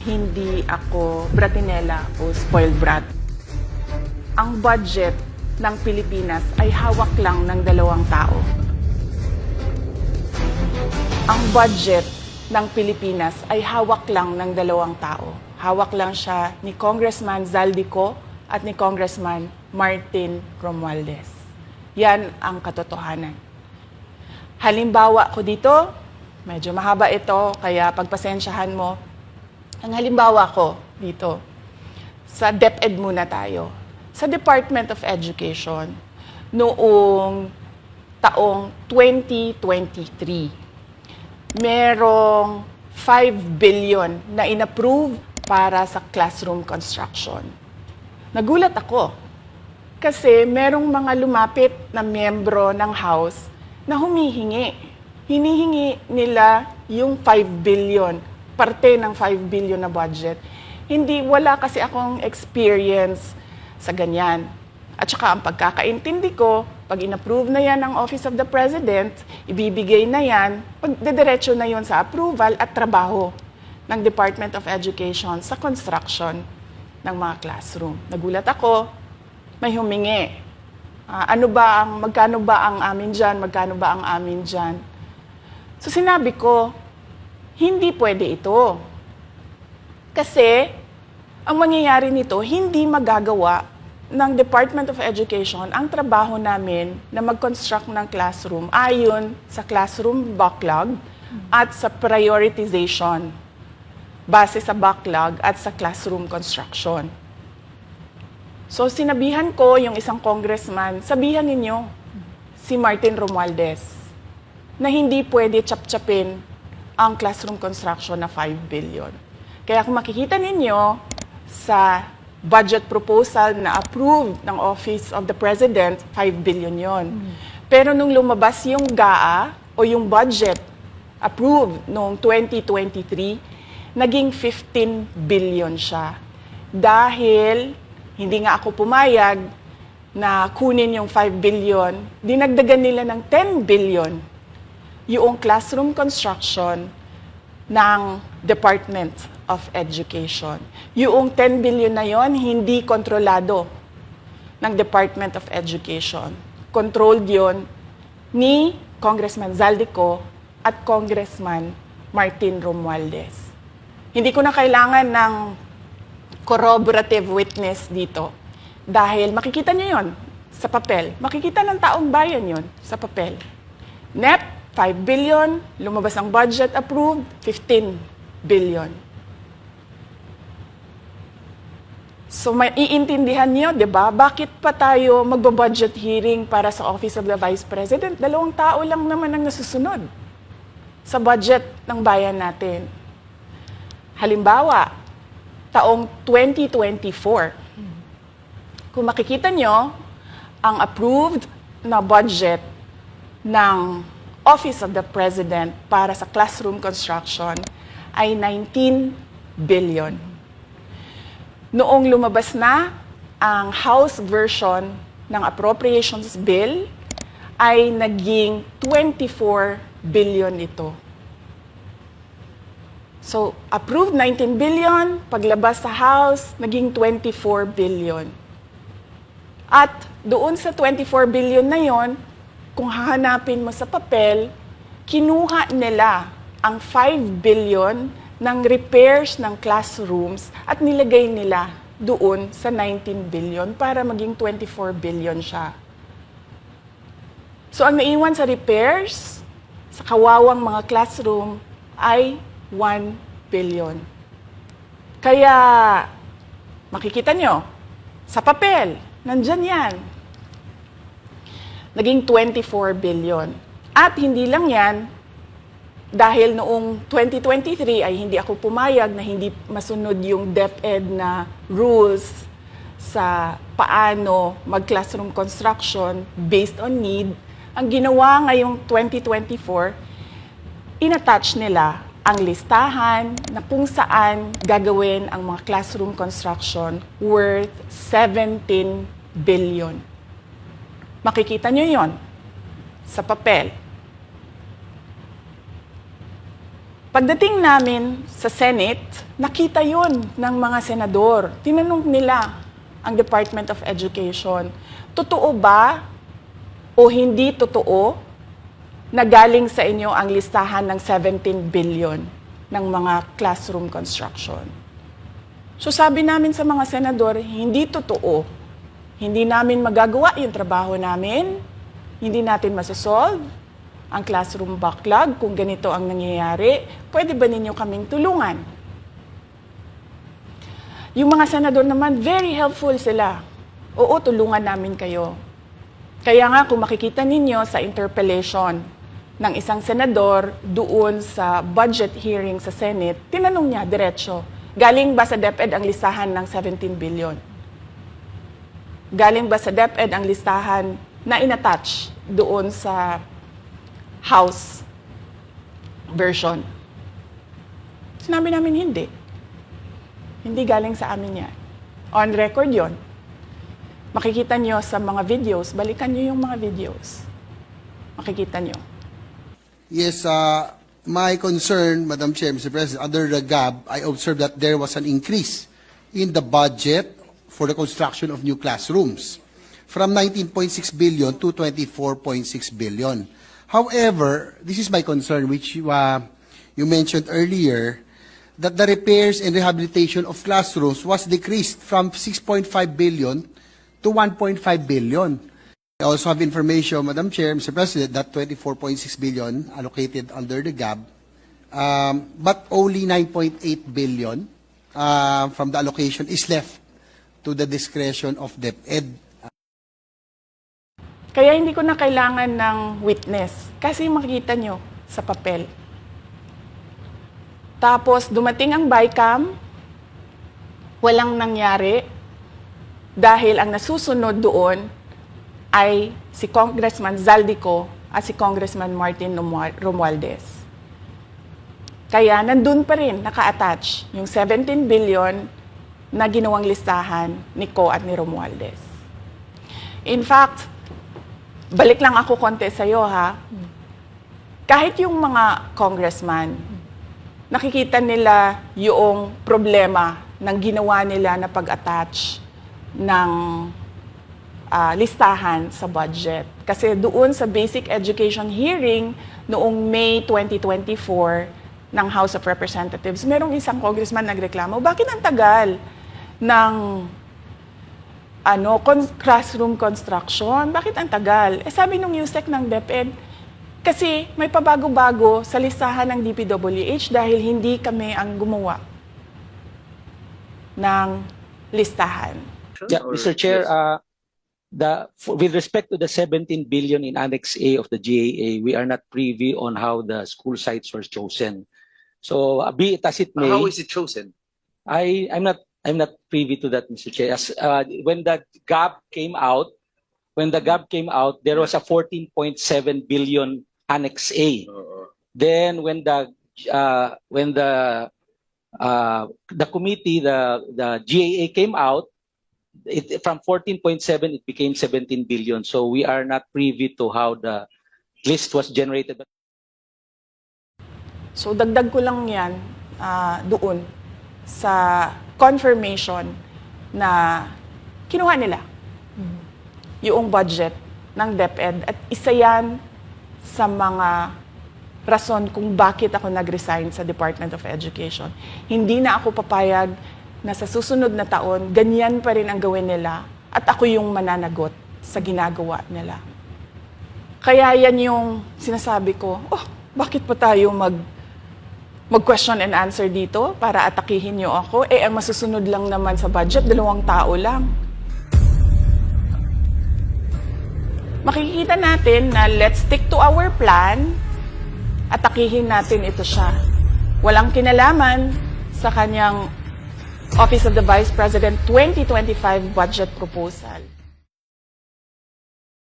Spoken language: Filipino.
Hindi ako bratinela o spoiled brat. Ang budget ng Pilipinas ay hawak lang ng 2 tao. Ang budget ng Pilipinas ay hawak lang ng 2 tao. Hawak lang siya ni Congressman Zaldico at ni Congressman Martin Romualdez. Yan ang katotohanan. Halimbawa ko dito, medyo mahaba ito, kaya pagpasensyahan mo. Ang halimbawa ko dito, sa DepEd muna tayo. Sa Department of Education, noong taong 2023, merong 5 billion na inapprove para sa classroom construction. Nagulat ako kasi merong mga lumapit na miyembro ng House na humihingi. Hinihingi nila yung 5 billion, parte ng 5 billion na budget. Wala kasi akong experience sa ganyan. At saka ang pagkakaintindi ko, pag inapprove na yan ng Office of the President, ibibigay na yan, pagdediretso na yon sa approval at trabaho ng Department of Education sa construction ng mga classroom. Nagulat ako, may humingi. Magkano ba ang amin dyan? Magkano ba ang amin dyan? So sinabi ko, hindi pwede ito. Kasi ang mangyayari nito, hindi magagawa ng Department of Education ang trabaho namin na mag-construct ng classroom ayon sa classroom backlog at sa prioritization base sa backlog at sa classroom construction. So sinabihan ko yung isang congressman, sabihan ninyo si Martin Romualdez na hindi pwede chap-chapin ang classroom construction na 5 billion. Kaya kung makikita ninyo sa budget proposal na approved ng Office of the President, 5 billion yon. Pero nung lumabas yung GAA o yung budget approved noong 2023, naging 15 billion siya. Dahil hindi nga ako pumayag na kunin yung 5 billion, dinagdagan nila ng 10 billion yung classroom construction ng Department of Education. Yung 10 billion na yon hindi kontrolado ng Department of Education. Controlled yon ni Congressman Zaldico at Congressman Martin Romualdez. Hindi ko na kailangan ng corroborative witness dito dahil makikita niyo yon sa papel. Makikita ng taong bayan yon sa papel. NEP, 5 billion, lumabas ang budget approved, 15 billion. So may iintindihan niyo, 'di ba? Bakit pa tayo magbo-budget hearing para sa Office of the Vice President? 2 tao lang naman ang nasusunod sa budget ng bayan natin. Halimbawa, taong 2024. Kung makikita niyo, ang approved na budget ng Office of the President para sa classroom construction ay 19 billion. Noong lumabas na ang House version ng Appropriations Bill, ay naging 24 billion ito. So, approved 19 billion, paglabas sa House, naging 24 billion. At doon sa 24 billion na yon, kung hahanapin mo sa papel, kinuha nila ang 5 billion ng repairs ng classrooms at nilagay nila doon sa 19 billion para maging 24 billion siya. So ang naiwan sa repairs, sa kawawang mga classroom, ay 1 billion. Kaya, makikita nyo, sa papel, nandyan yan. Naging 24 billion. At hindi lang yan, dahil noong 2023 ay hindi ako pumayag na hindi masunod yung DepEd na rules sa paano mag-classroom construction based on need. Ang ginawa ngayong 2024, inattach nila ang listahan na kung saan gagawin ang mga classroom construction worth 17 billion. Makikita nyo yon sa papel. Pagdating namin sa Senate, nakita yun ng mga senador. Tinanong nila ang Department of Education, totoo ba o hindi totoo na galing sa inyo ang listahan ng 17 billion ng mga classroom construction? So sabi namin sa mga senador, hindi totoo. Hindi namin magagawa yung trabaho namin. Hindi natin masasolve ang classroom backlog kung ganito ang nangyayari. Pwede ba ninyo kaming tulungan? Yung mga senador naman, very helpful sila. Oo, tulungan namin kayo. Kaya nga, kung makikita ninyo sa interpellation ng isang senador doon sa budget hearing sa Senate, tinanong niya diretso, galing ba sa DepEd ang listahan ng 17 billion? Galing ba sa DepEd ang listahan na inattach doon sa House version? Sinabi namin hindi. Hindi galing sa amin yan. On record yon. Makikita nyo sa mga videos, balikan nyo yung mga videos. Makikita nyo. Yes, my concern, Madam Chair, Mr. President, under the GAB, I observed that there was an increase in the budget for the construction of new classrooms from 19.6 billion to 24.6 billion. However, this is my concern, which you mentioned earlier, that the repairs and rehabilitation of classrooms was decreased from 6.5 billion to 1.5 billion. I also have information, Madam Chair, Mr. President, that 24.6 billion allocated under the GAB, but only 9.8 billion from the allocation is left to the discretion of DepEd. Kaya hindi ko na kailangan ng witness kasi makikita nyo sa papel. Tapos dumating ang BICAM, walang nangyari dahil ang nasusunod doon ay si Congressman Zaldico at si Congressman Martin Romualdez. Kaya nandun pa rin naka-attach yung 17 billion na ginawang listahan ni Co at ni Romualdez. In fact, balik lang ako konti sa'yo, ha? Kahit yung mga congressman, nakikita nila yung problema ng ginawa nila na pag-attach ng listahan sa budget. Kasi doon sa basic education hearing noong May 2024 ng House of Representatives, merong isang congressman nagreklamo, bakit ang tagal ng classroom construction? Bakit ang tagal? Sabi nung USEC ng DepEd, kasi may pabago-bago sa listahan ng DPWH dahil hindi kami ang gumawa ng listahan. Yeah, Mr. Chair, with respect to the 17 billion in Annex A of the GAA, we are not privy on how the school sites were chosen. So, be it as it may, How is it chosen? I'm not privy to that, Mr. Chair. As, when the GAP came out, there was a 14.7 billion Annex A. Then when the committee, the GAA came out, from 14.7 it became 17 billion. So we are not privy to how the list was generated. So dagdag ko lang yan doon sa confirmation na kinuha nila yung budget ng DepEd at isa yan sa mga rason kung bakit ako nag-resign sa Department of Education. Hindi na ako papayag na sa susunod na taon, ganyan pa rin ang gawin nila at ako yung mananagot sa ginagawa nila. Kaya yan yung sinasabi ko, bakit pa tayo mag-question and answer dito para atakihin niyo ako? Ang masusunod lang naman sa budget, 2 tao lang. Makikita natin na let's stick to our plan, atakihin natin ito siya. Walang kinalaman sa kanyang Office of the Vice President 2025 budget proposal.